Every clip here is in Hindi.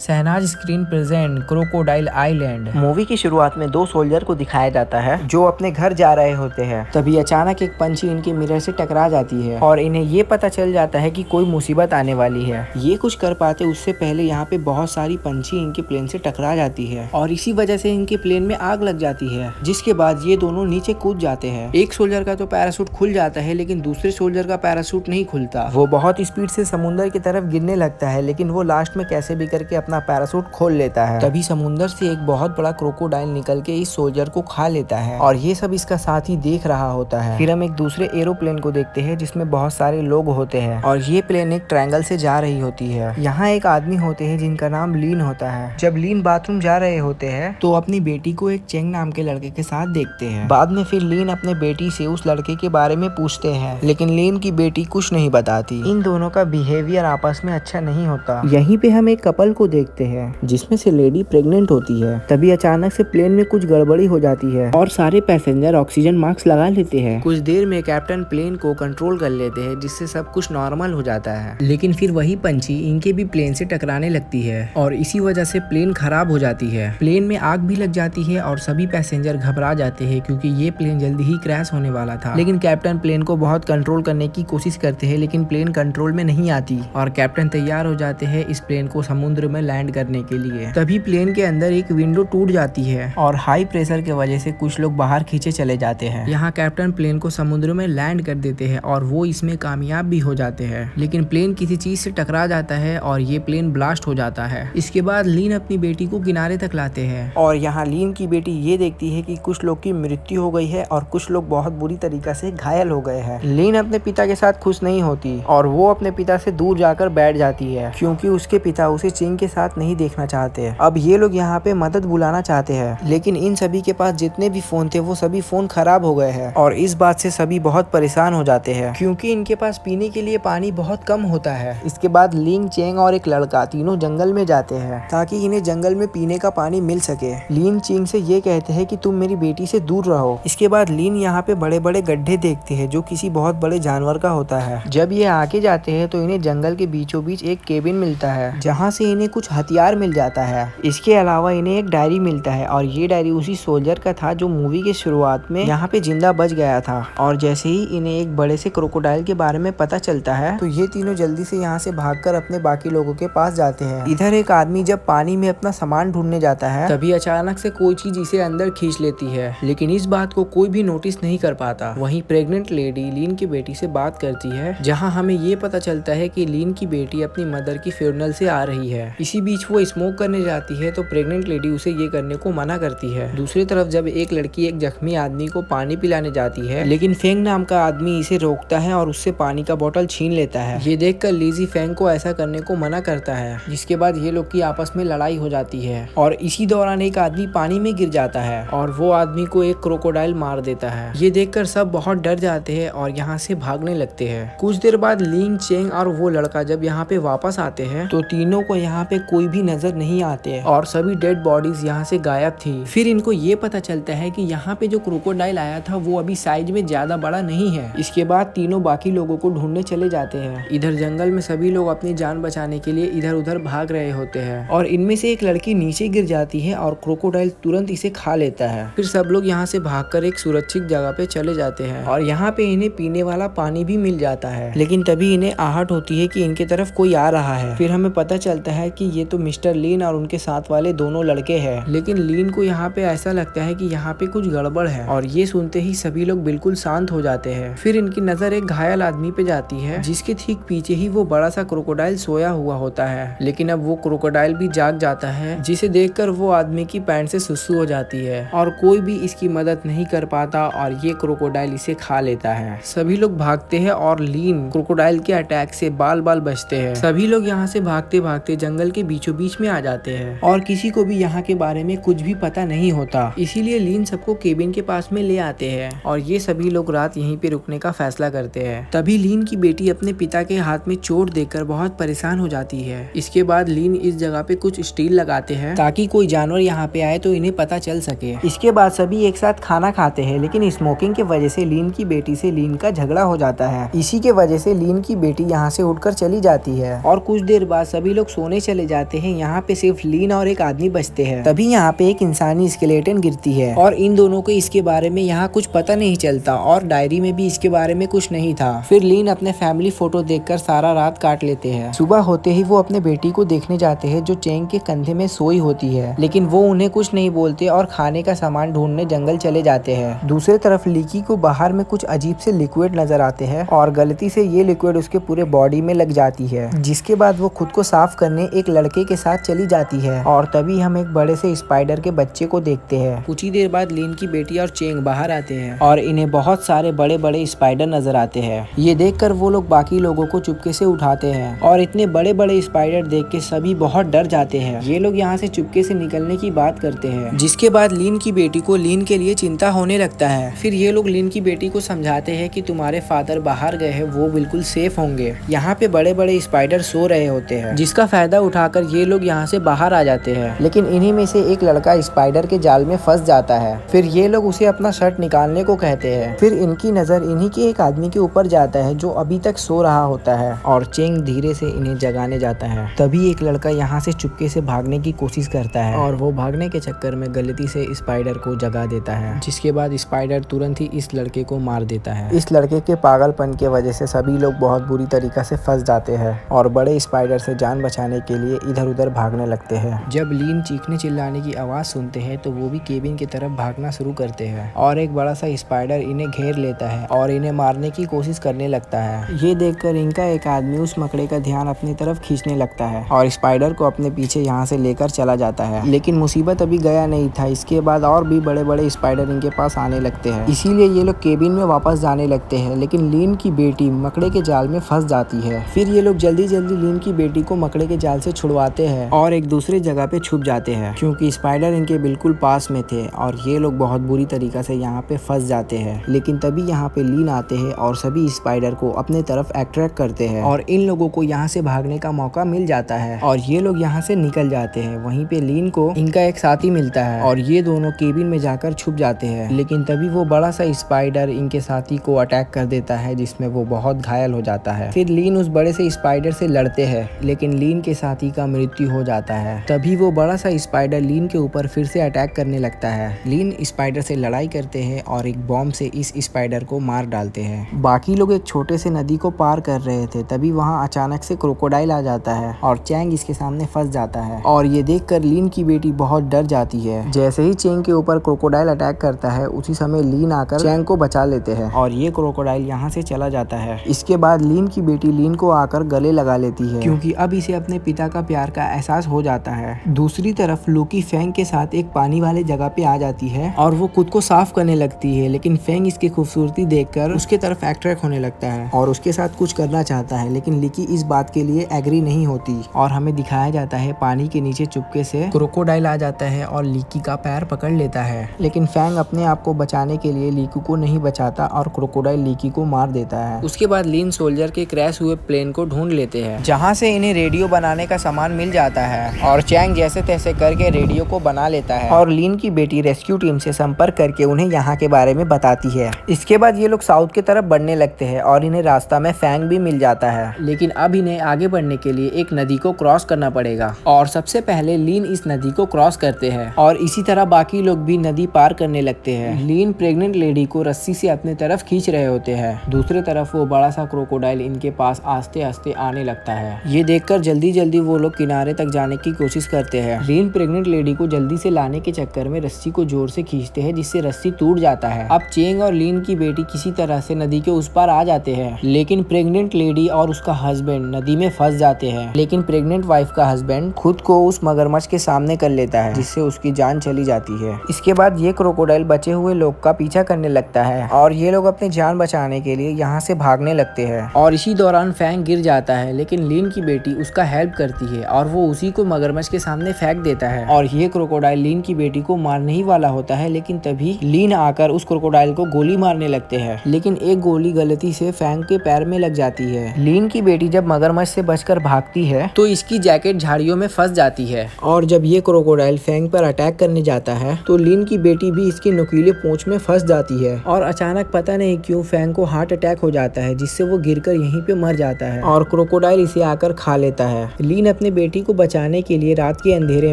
Shehnaaz screen present crocodile island. Movie की शुरुआत में दो सोल्जर को दिखाया जाता है जो अपने घर जा रहे होते हैं। तभी अचानक एक पंछी इनके मिरर से टकरा जाती है और इन्हें ये पता चल जाता है कि कोई मुसीबत आने वाली है। ये कुछ कर पाते उससे पहले यहाँ पे बहुत सारी पंछी इनके प्लेन से टकरा जाती है और इसी वजह से इनके प्लेन में आग लग जाती है, जिसके बाद ये दोनों नीचे कूद जाते हैं। एक सोल्जर का तो पैराशूट खुल जाता है लेकिन दूसरे सोल्जर का पैराशूट नहीं खुलता। वो बहुत स्पीड से समुद्र की तरफ गिरने लगता है लेकिन वो लास्ट में कैसे भी करके अपना पैराशूट खोल लेता है। तभी समुद्र से एक बहुत बड़ा क्रोकोडाइल निकल के इस सोल्जर को खा लेता है और ये सब इसका साथी देख रहा होता है। फिर हम एक दूसरे एरोप्लेन को देखते हैं जिसमें बहुत सारे लोग होते हैं और ये प्लेन एक ट्रायंगल से जा रही होती है। यहाँ एक आदमी होते हैं जिनका नाम लीन होता है। जब लीन बाथरूम जा रहे होते हैं तो अपनी बेटी को एक चेंग नाम के लड़के के साथ देखते हैं। बाद में फिर लीन अपने बेटी से उस लड़के के बारे में पूछते हैं लेकिन लीन की बेटी कुछ नहीं बताती। इन दोनों का बिहेवियर आपस में अच्छा नहीं होता। यहीं पे हम एक कपल को देखते हैं जिसमें से लेडी प्रेग्नेंट होती है। तभी अचानक से प्लेन में कुछ गड़बड़ी हो जाती है और सारे पैसेंजर ऑक्सीजन मास्क लगा लेते हैं। कुछ देर में कैप्टन प्लेन को कंट्रोल कर लेते हैं जिससे सब कुछ नॉर्मल हो जाता है। लेकिन फिर वही पंछी इनके भी प्लेन से टकराने लगती है और इसी वजह से प्लेन खराब हो जाती है। प्लेन में आग भी लग जाती है और सभी पैसेंजर घबरा जाते हैं क्योंकि ये प्लेन जल्दी ही क्रैश होने वाला था। लेकिन कैप्टन प्लेन को बहुत कंट्रोल करने की कोशिश करते हैं लेकिन प्लेन कंट्रोल में नहीं आती और कैप्टन तैयार हो जाते हैं इस प्लेन को समुद्र में लैंड करने के लिए। तभी प्लेन के अंदर एक विंडो टूट जाती है और हाई प्रेशर की वजह से कुछ लोग बाहर खींचे चले जाते हैं। यहाँ कैप्टन प्लेन को समुद्र में लैंड कर देते हैं और वो इसमें कामयाब भी हो जाते हैं। लेकिन प्लेन किसी चीज से टकरा जाता है और ये प्लेन ब्लास्ट हो जाता है। इसके बाद लीन अपनी बेटी को किनारे तक लाते हैं और यहाँ लीन की बेटी ये देखती है कि कुछ लोग की मृत्यु हो गई है और कुछ लोग बहुत बुरी तरीके से घायल हो गए हैं। लीन अपने पिता के साथ खुश नहीं होती और वो अपने पिता से दूर जाकर बैठ जाती है क्योंकि उसके पिता उसे चिंग के साथ नहीं देखना चाहते। अब ये लोग यहाँ पे मदद बुलाना चाहते हैं लेकिन इन सभी के पास जितने भी फोन थे वो सभी फोन खराब हो गए हैं और इस बात से सभी बहुत परेशान हो जाते हैं क्योंकि इनके पास पीने के लिए पानी बहुत कम होता है। इसके बाद लीन, चेंग और एक लड़का तीनों जंगल में जाते हैं ताकि इन्हें जंगल में पीने का पानी मिल सके। लीन चिंग से ये कहते हैं कि तुम मेरी बेटी से दूर रहो। इसके बाद लीन यहाँ पे बड़े बड़े गड्ढे देखते हैं जो किसी बहुत बड़े जानवर का होता है। जब ये आगे जाते हैं तो इन्हें जंगल के बीचों बीच एक केबिन मिलता है जहाँ से इन्हें कुछ हथियार मिल जाता है। इसके अलावा इन्हें एक डायरी मिलता है और ये डायरी उसी सोल्जर का था जो मूवी के शुरुआत में यहाँ पे जिंदा बच गया था। और जैसे ही इन्हें एक बड़े से क्रोकोडाइल के बारे में पता चलता है तो ये तीनों जल्दी से यहाँ से भागकर अपने बाकी लोगों के पास जाते हैं। इधर एक आदमी जब पानी में अपना सामान ढूंढने जाता है तभी अचानक से कोई चीज इसे अंदर खींच लेती है लेकिन इस बात को कोई भी नोटिस नहीं कर पाता। वहीं प्रेग्नेंट लेडी लीन की बेटी से बात करती है जहाँ हमें ये पता चलता है कि लीन की बेटी अपनी मदर की फ्यूनरल से आ रही है। इसी बीच वो स्मोक करने जाती है तो प्रेग्नेंट लेडी उसे ये करने को मना करती है। दूसरी तरफ जब एक लड़की एक जख्मी आदमी को पानी पिलाने जाती है लेकिन फेंग नाम का आदमी इसे रोकता है और उससे पानी का बोतल छीन लेता है। ये देखकर लीजी फेंग को ऐसा करने को मना करता है जिसके बाद ये लोग की आपस में लड़ाई हो जाती है और इसी दौरान एक आदमी पानी में गिर जाता है और वो आदमी को एक क्रोकोडाइल मार देता है। ये देखकर सब बहुत डर जाते हैं और यहाँ से भागने लगते हैं। कुछ देर बाद लीन, चेंग और वो लड़का जब यहाँ पे वापस आते हैं तो तीनों को यहाँ पे कोई भी नजर नहीं आते और सभी डेड बॉडीज यहाँ से गायब थी। फिर इनको ये पता चलता है कि यहाँ पे जो क्रोकोडाइल आया था वो अभी साइज में ज्यादा बड़ा नहीं है। इसके बाद तीनों बाकी लोगों को ढूंढने चले जाते हैं। इधर जंगल में सभी लोग अपनी जान बचाने के लिए इधर उधर भाग रहे होते हैं और इनमें से एक लड़की नीचे गिर जाती है और क्रोकोडाइल तुरंत इसे खा लेता है। फिर सब लोग यहाँ से भागकर एक सुरक्षित जगह पे चले जाते हैं और यहाँ पे इन्हें पीने वाला पानी भी मिल जाता है। लेकिन तभी इन्हें आहट होती है कि इनके तरफ कोई आ रहा है। फिर हमें पता चलता है कि ये तो मिस्टर लीन और उनके साथ वाले दोनों लड़के हैं। लेकिन लीन को यहाँ पे ऐसा लगता है कि यहाँ पे कुछ गड़बड़ है और ये सुनते ही सभी लोग बिल्कुल शांत हो जाते हैं। फिर इनकी नजर एक घायल आदमी पे जाती है जिसके ठीक पीछे ही वो बड़ा सा क्रोकोडाइल सोया हुआ होता है। लेकिन अब वो क्रोकोडाइल भी जाग जाता है जिसे देखकर वो आदमी की पैंट से सुसु हो जाती है और कोई भी इसकी मदद नहीं कर पाता और ये क्रोकोडाइल इसे खा लेता है। सभी लोग भागते हैं और लीन क्रोकोडाइल के अटैक से बाल बाल बचते हैं। सभी लोग यहाँ से भागते भागते जंगल के बीचों बीच में आ जाते हैं और किसी को भी यहाँ के बारे में कुछ भी पता नहीं होता। इसीलिए लीन सबको केबिन के पास में ले आते हैं और ये सभी लोग रात यहीं पे रुकने का फैसला करते हैं। तभी लीन की बेटी अपने पिता के हाथ में चोट देखकर बहुत परेशान हो जाती है। इसके बाद लीन इस जगह पे कुछ स्टील लगाते हैं ताकि कोई जानवर यहाँ पे आए तो इन्हें पता चल सके। इसके बाद सभी एक साथ खाना खाते हैं लेकिन स्मोकिंग की वजह से लीन की बेटी से लीन का झगड़ा हो जाता है। इसी के वजह से लीन की बेटी यहाँ से उठकर चली जाती है और कुछ देर बाद सभी लोग सोने चले जाते हैं, यहाँ पे सिर्फ लीन और एक आदमी बचते हैं। तभी यहाँ पे एक इंसानी स्केलेटन गिरती है और इन दोनों को इसके बारे में यहाँ कुछ पता नहीं चलता और डायरी में भी इसके बारे में कुछ नहीं था। फिर लीन अपने फैमिली फोटो देखकर सारा रात काट लेते हैं। सुबह होते ही वो अपने बेटी को देखने जाते हैं जो चेंग के कंधे में सोई होती है, लेकिन वो उन्हें कुछ नहीं बोलते और खाने का सामान ढूंढने जंगल चले जाते हैं। दूसरी तरफ लीकी को बाहर में कुछ अजीब से लिक्विड नजर आते हैं और गलती से ये लिक्विड उसके पूरे बॉडी में लग जाती है, जिसके बाद वो खुद को साफ करने एक लड़के के साथ चली जाती है। और तभी हम एक बड़े से स्पाइडर के बच्चे को देखते हैं। कुछ ही देर बाद लीन की बेटी और चेंग बाहर आते हैं और इन्हें बहुत सारे बड़े बड़े स्पाइडर नजर आते हैं। ये देखकर वो लोग बाकी लोगों को चुपके से उठाते हैं और इतने बड़े बड़े स्पाइडर देख के सभी बहुत डर जाते हैं। ये लोग यहाँ से चुपके से निकलने की बात करते हैं, जिसके बाद लीन की बेटी को लीन के लिए चिंता होने लगता है। फिर ये लोग लीन की बेटी को समझाते हैं कि तुम्हारे फादर बाहर गए हैं, वो बिल्कुल सेफ होंगे। यहाँ पे बड़े बड़े स्पाइडर सो रहे होते हैं, जिसका फायदा उठाकर ये लोग यहाँ से बाहर आ जाते हैं। लेकिन इन्हीं में से एक लड़का स्पाइडर के जाल में फंस जाता है। फिर ये लोग उसे अपना शर्ट निकालने को कहते हैं। फिर इनकी नजर इन्हीं के एक आदमी के ऊपर जाता है जो अभी तक सो रहा होता है और चेंग धीरे से इन्हें जगाने जाता है। तभी एक लड़का यहाँ से चुपके से भागने की कोशिश करता है और वो भागने के चक्कर में गलती से स्पाइडर को जगा देता है, जिसके बाद स्पाइडर तुरंत ही इस लड़के को मार देता है। इस लड़के के पागलपन की वजह से सभी लोग बहुत बुरी तरीका से फंस जाते हैं और बड़े स्पाइडर से जान बचाने के लिए इधर उधर भागने लगते हैं। जब लीन चीखने चिल्लाने की आवाज सुनते हैं तो वो भी केबिन की तरफ भागना शुरू करते हैं और एक बड़ा सा स्पाइडर इन्हें घेर लेता है और इन्हें मारने की कोशिश करने लगता है। ये देखकर इनका एक आदमी उस मकड़े का ध्यान अपनी तरफ खींचने लगता है और स्पाइडर को अपने पीछे यहाँ से लेकर चला जाता है। लेकिन मुसीबत अभी गया नहीं था, इसके बाद और भी बड़े बड़े स्पाइडर इनके पास आने लगते हैं। इसीलिए ये लोग केबिन में वापस जाने लगते हैं, लेकिन लीन की बेटी मकड़े के जाल में फंस जाती है। फिर ये लोग जल्दी जल्दी लीन की बेटी को मकड़े के जाल से छुड़वाते हैं और एक दूसरे जगह पे छुप जाते हैं, क्योंकि स्पाइडर इनके बिल्कुल पास में थे और ये लोग बहुत बुरी तरीका से यहाँ पे फंस जाते हैं। लेकिन तभी यहाँ पे लीन आते हैं और सभी स्पाइडर को अपने तरफ अट्रैक्ट करते हैं और इन लोगों को यहाँ से भागने का मौका मिल जाता है और ये लोग यहाँ से निकल जाते हैं। वहीं पे लीन को इनका एक साथी मिलता है और ये दोनों केबिन में जाकर छुप जाते हैं। लेकिन तभी वो बड़ा सा स्पाइडर इनके साथी को अटैक कर देता है, जिसमें वो बहुत घायल हो जाता है। फिर लीन उस बड़े से स्पाइडर से लड़ते हैं, लेकिन लीन के साथी का मृत्यु हो जाता है। तभी वो बड़ा सा स्पाइडर लीन के ऊपर फिर से अटैक करने लगता है। लीन स्पाइडर से लड़ाई करते हैं और एक बॉम्ब से इस स्पाइडर को मार डालते हैं। बाकी लोग एक छोटे से नदी को पार कर रहे थे, तभी वहाँ अचानक से क्रोकोडाइल आ जाता है और चेंग इसके सामने फंस जाता है और ये देखकर लीन की बेटी बहुत डर जाती है। जैसे ही चेंग के ऊपर क्रोकोडाइल अटैक करता है, उसी समय लीन आकर चेंग को बचा लेते हैं और ये क्रोकोडाइल यहाँ से चला जाता है। इसके बाद लीन की बेटी लीन को आकर गले लगा लेती है, क्योंकि अब इसे अपने पिता का प्यार का एहसास हो जाता है। दूसरी तरफ लोकी फेंग के साथ एक पानी वाले जगह पे आ जाती है और वो खुद को साफ करने लगती है, लेकिन फेंग इसकी खूबसूरती देखकर उसके तरफ अट्रैक्ट होने लगता है और उसके साथ कुछ करना चाहता है, लेकिन लिकी इस बात के लिए एग्री नहीं होती और हमें दिखाया जाता है पानी के नीचे चुपके से क्रोकोडाइल आ जाता है और लिकी का पैर पकड़ लेता है। लेकिन फेंग अपने आप को बचाने के लिए लिकी को नहीं बचाता और क्रोकोडाइल लिकी को मार देता है। उसके बाद लीन सोल्जर के क्रैश हुए प्लेन को ढूंढ लेते हैं, जहाँ से इन्हें रेडियो बनाने का सामान मिल जाता है और चैंग जैसे तैसे करके रेडियो को बना लेता है और लीन की बेटी रेस्क्यू टीम से संपर्क करके उन्हें यहाँ के बारे में बताती है। इसके बाद ये लोग साउथ की तरफ बढ़ने लगते हैं और इन्हें रास्ता में फैंग भी मिल जाता है, लेकिन अब इन्हें आगे बढ़ने के लिए एक नदी को क्रॉस करना पड़ेगा और सबसे पहले लीन इस नदी को क्रॉस करते हैं और इसी तरह बाकी लोग भी नदी पार करने लगते हैं। लीन प्रेग्नेंट लेडी को रस्सी से अपने तरफ खींच रहे होते हैं। दूसरी तरफ वो बड़ा सा क्रोकोडाइल इनके पास आस्ते आस्ते आने लगता है। ये देखकर जल्दी जल्दी वो लोग किनारे तक जाने की कोशिश करते हैं। लीन प्रेग्नेंट लेडी को जल्दी से लाने के चक्कर में रस्सी को जोर से खींचते हैं, जिससे रस्सी टूट जाता है। अब चेंग और लीन की बेटी किसी तरह से नदी के उस पार आ जाते हैं, लेकिन प्रेग्नेंट लेडी और उसका हस्बैंड नदी में फंस जाते हैं। लेकिन प्रेग्नेंट वाइफ का हस्बैंड खुद को उस मगरमच्छ के सामने कर लेता है, जिससे उसकी जान चली जाती है। इसके बाद ये क्रोकोडाइल बचे हुए लोग का पीछा करने लगता है और ये लोग अपनी जान बचाने के लिए यहाँ से भागने लगते हैं और इसी दौरान फैंग गिर जाता है, लेकिन लीन की बेटी उसका हेल्प करती है और वो उसी को मगरमच्छ के सामने फेंक देता है और ये क्रोकोडाइल लीन की बेटी को मारने ही वाला होता है, लेकिन तभी लीन आकर उस क्रोकोडाइल को गोली मारने लगते हैं, लेकिन एक गोली गलती से फैंग के पैर में लग जाती है। लीन की बेटी जब मगरमच्छ से बचकर भागती है तो इसकी जैकेट झाड़ियों में फंस जाती है और जब ये क्रोकोडाइल फैंग पर अटैक करने जाता है तो लीन की बेटी भी इसकी नुकीले पूंछ में फंस जाती है और अचानक पता नहीं क्यों फैंग को हार्ट अटैक हो जाता है, जिससे वो गिरकर यहीं पे मर जाता है और क्रोकोडाइल इसे आकर खा लेता है। लीन अपने अपने बेटी को बचाने के लिए रात के अंधेरे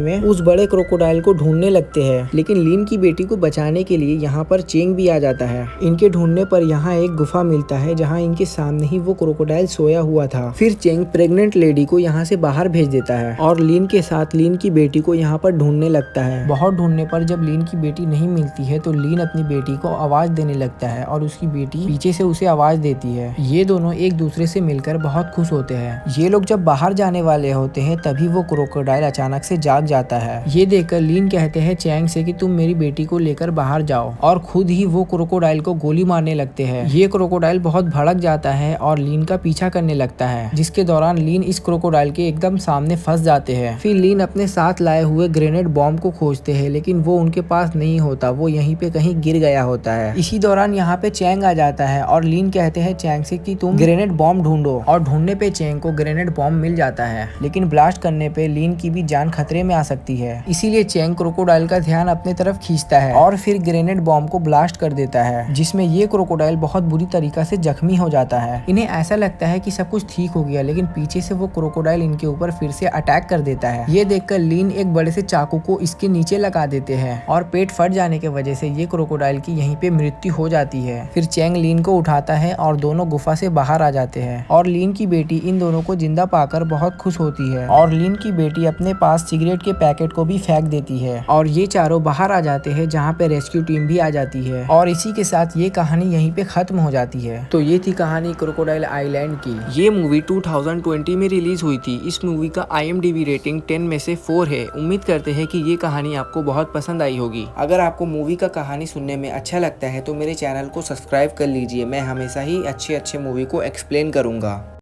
में उस बड़े क्रोकोडाइल को ढूंढने लगते हैं, लेकिन लीन की बेटी को बचाने के लिए यहाँ पर चेंग भी आ जाता है। इनके ढूंढने पर यहाँ एक गुफा मिलता है जहाँ इनके सामने ही वो क्रोकोडाइल सोया हुआ था। फिर चेंग प्रेग्नेंट लेडी को यहाँ से बाहर भेज देता है और लीन के साथ लीन की बेटी को यहाँ पर ढूंढने लगता है। बहुत ढूंढने पर जब लीन की बेटी नहीं मिलती है तो लीन अपनी बेटी को आवाज देने लगता है और उसकी बेटी पीछे से उसे आवाज देती है। ये दोनों एक दूसरे से मिलकर बहुत खुश होते हैं। ये लोग जब बाहर जाने वाले होते हैं तभी वो क्रोकोडाइल अचानक से जाग जाता है। ये देखकर लीन कहते हैं चैंग से कि तुम मेरी बेटी को लेकर बाहर जाओ, और खुद ही वो क्रोकोडाइल को गोली मारने लगते हैं। ये क्रोकोडाइल बहुत भड़क जाता है और लीन का पीछा करने लगता है, जिसके दौरान लीन इस क्रोकोडाइल के एकदम सामने फंस जाते हैं। फिर लीन अपने साथ लाए हुए ग्रेनेड बॉम्ब को खोजते हैं, लेकिन वो उनके पास नहीं होता, वो यहीं पे कहीं गिर गया होता है। इसी दौरान यहाँ पे चैंग आ जाता है और लीन कहते हैं चैंग से कि तुम ग्रेनेड बॉम्ब ढूंढो, और ढूंढने पे चैंग को ग्रेनेड बॉम्ब मिल जाता है, लेकिन ब्लास्ट करने पे लीन की भी जान खतरे में आ सकती है। इसीलिए चैंग क्रोकोडाइल का ध्यान अपने तरफ खींचता है और फिर ग्रेनेड बॉम्ब को ब्लास्ट कर देता है, जिसमें ये क्रोकोडाइल बहुत बुरी तरीका से जख्मी हो जाता है। इन्हें ऐसा लगता है कि सब कुछ ठीक हो गया, लेकिन पीछे से वो क्रोकोडाइल इनके ऊपर फिर से अटैक कर देता है। ये देखकर लीन एक बड़े से चाकू को इसके नीचे लगा देते हैं और पेट फट जाने की वजह से ये क्रोकोडाइल की यहीं पे मृत्यु हो जाती है। फिर चैंग लीन को उठाता है और दोनों गुफा से बाहर आ जाते हैं, और लीन की बेटी इन दोनों को जिंदा पाकर बहुत खुश होती है, और लीन की बेटी अपने पास सिगरेट के पैकेट को भी फेंक देती है, और ये चारों बाहर आ जाते हैं जहाँ पे रेस्क्यू टीम भी आ जाती है। और इसी के साथ ये कहानी यहीं पे खत्म हो जाती है। तो ये थी कहानी क्रोकोडाइल आइलैंड की। ये मूवी 2020 में रिलीज हुई थी। इस मूवी का IMDb रेटिंग 10 में से 4 है। उम्मीद करते हैं कि ये कहानी आपको बहुत पसंद आई होगी। अगर आपको मूवी का कहानी सुनने में अच्छा लगता है तो मेरे चैनल को सब्सक्राइब कर लीजिए। मैं हमेशा ही अच्छे मूवी को एक्सप्लेन करूंगा।